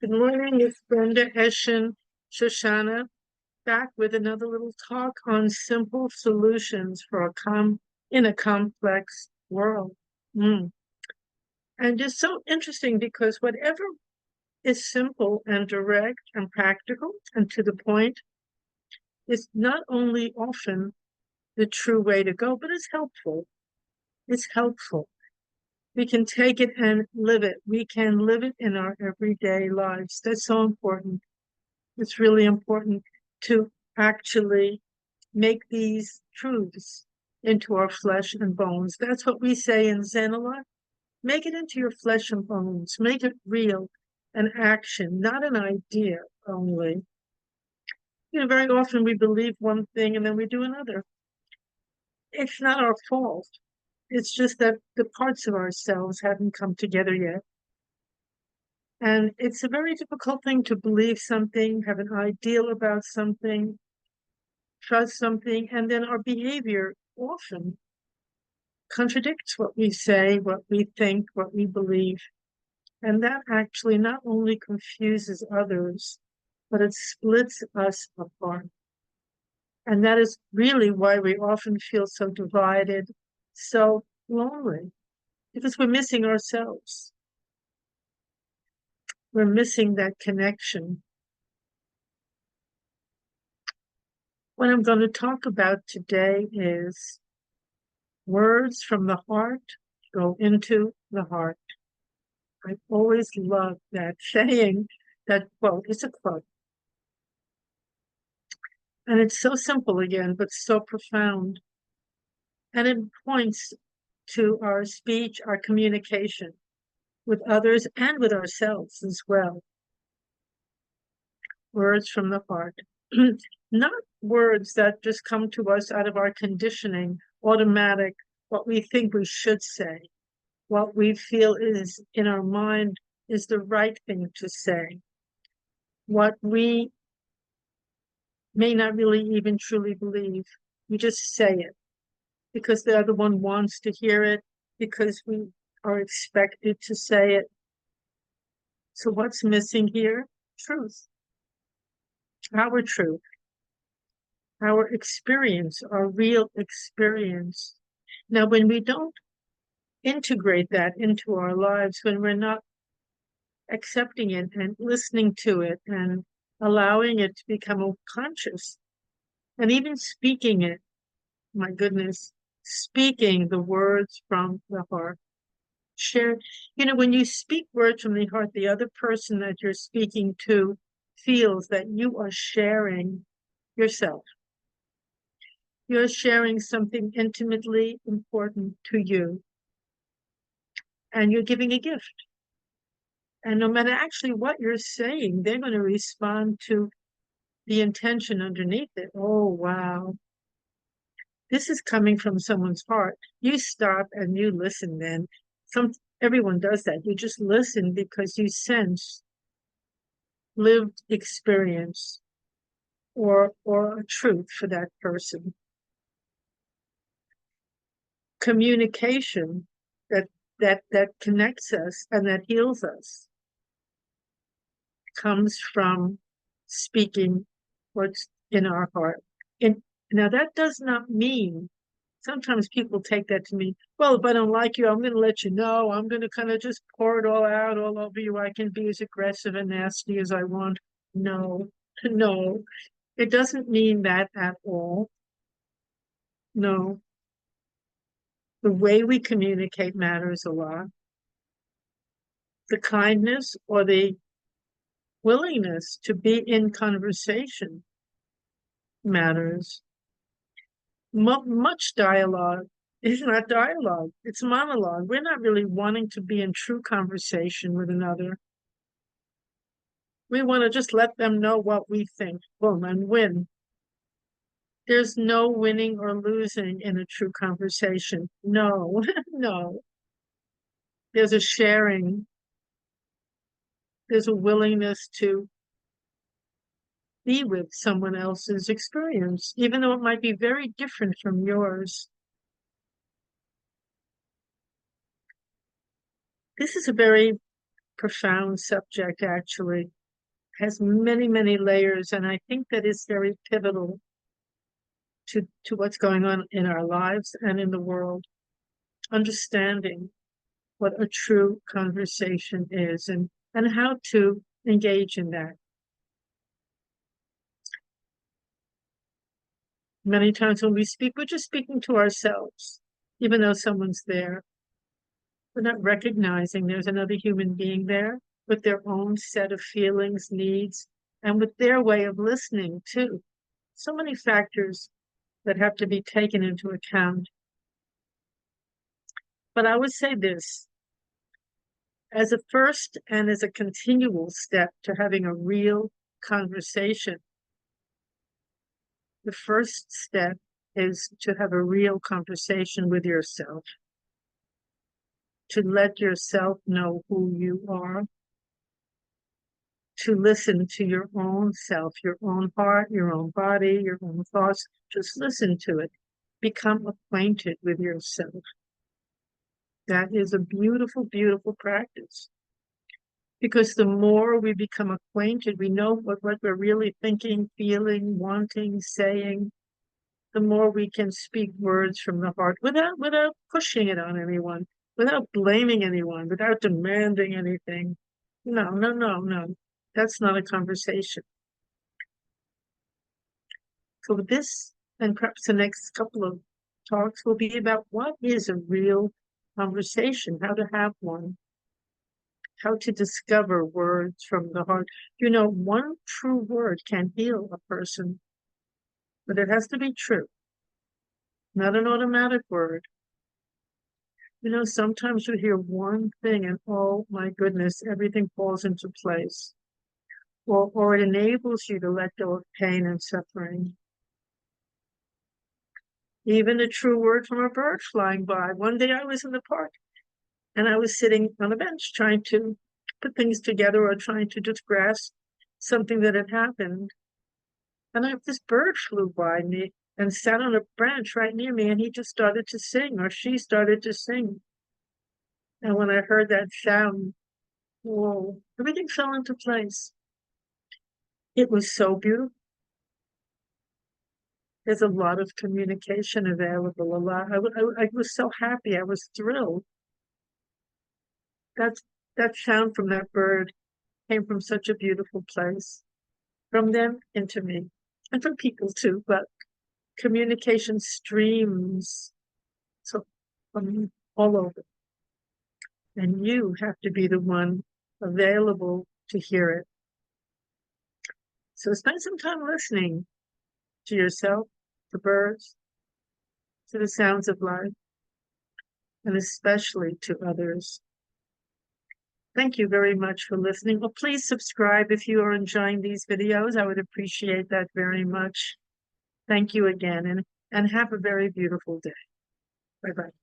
Good morning, it's Brenda Eshin Shoshana, back with another little talk on simple solutions for in a complex world. Mm. And it's so interesting because whatever is simple and direct and practical and to the point is not only often the true way to go, but it's helpful. It's helpful. We can take it and live it. We can live it in our everyday lives. That's so important. It's really important to actually make these truths into our flesh and bones. That's what we say in Zen a lot. Make it into your flesh and bones. Make it real, an action, not an idea only. Very often we believe one thing and then we do another. It's not our fault. It's just that the parts of ourselves haven't come together yet. And it's a very difficult thing to believe something, have an ideal about something, trust something, and then our behavior often contradicts what we say, what we think, what we believe. And that actually not only confuses others, but it splits us apart. And that is really why we often feel so divided, so lonely, because we're missing ourselves. We're missing that connection. What I'm going to talk about today is words from the heart go into the heart. I've always loved that saying, that quote. It's a quote. And it's so simple again, but so profound. And it points to our speech, our communication with others and with ourselves as well. Words from the heart. Not words that just come to us out of our conditioning, automatic, what we think we should say, what we feel is in our mind is the right thing to say, what we may not really even truly believe. We just say it because the other one wants to hear it, because we are expected to say it. So what's missing here? Truth. Our truth. Our experience, our real experience. Now, when we don't integrate that into our lives, when we're not accepting it and listening to it and allowing it to become conscious and even speaking it, my goodness, speaking the words from the heart. Share, when you speak words from the heart, the other person that you're speaking to feels that you are sharing yourself. You're sharing something intimately important to you. And you're giving a gift. And no matter actually what you're saying, they're going to respond to the intention underneath it. Oh, wow. This is coming from someone's heart. You stop and you listen then. Everyone does that. You just listen because you sense lived experience or a truth for that person. Communication that connects us and that heals us comes from speaking what's in our heart. And now that does not mean, sometimes people take that to mean, well, if I don't like you, I'm going to let you know. I'm going to kind of just pour it all out all over you. I can be as aggressive and nasty as I want. No, no, it doesn't mean that at all. No. The way we communicate matters a lot. The kindness or the willingness to be in conversation matters. Much dialogue is not dialogue, it's monologue. We're not really wanting to be in true conversation with another. We want to just let them know what we think, boom, and win. There's no winning or losing in a true conversation. No, no. There's a sharing. There's a willingness to be with someone else's experience, even though it might be very different from yours. This is a very profound subject, actually. Has many, many layers, and I think that is very pivotal to what's going on in our lives and in the world. Understanding what a true conversation is and how to engage in that. Many times when we speak, we're just speaking to ourselves, even though someone's there. We're not recognizing there's another human being there with their own set of feelings, needs, and with their way of listening too. So many factors that have to be taken into account. But I would say this, as a first and as a continual step to having a real conversation, the first step is to have a real conversation with yourself, to let yourself know who you are, to listen to your own self, your own heart, your own body, your own thoughts. Just listen to it. Become acquainted with yourself. That is a beautiful, beautiful practice. Because the more we become acquainted, we know what we're really thinking, feeling, wanting, saying, the more we can speak words from the heart without pushing it on anyone, without blaming anyone, without demanding anything. No, no, no, no. That's not a conversation. So this, and perhaps the next couple of talks, will be about what is a real conversation, how to have one, how to discover words from the heart. One true word can heal a person, but it has to be true, not an automatic word. Sometimes you hear one thing and oh my goodness, everything falls into place. Or it enables you to let go of pain and suffering. Even a true word from a bird flying by. One day I was in the park and I was sitting on a bench trying to put things together or trying to just grasp something that had happened. And this bird flew by me and sat on a branch right near me, and he just started to sing, or she started to sing. And when I heard that sound, whoa, everything fell into place. It was so beautiful. There's a lot of communication available. I was so happy. I was thrilled. That sound from that bird came from such a beautiful place, from them into me, and from people too. But communication streams so from all over, and you have to be the one available to hear it. So spend some time listening to yourself, to birds, to the sounds of life, and especially to others. Thank you very much for listening. Well, please subscribe if you are enjoying these videos. I would appreciate that very much. Thank you again, and have a very beautiful day. Bye-bye.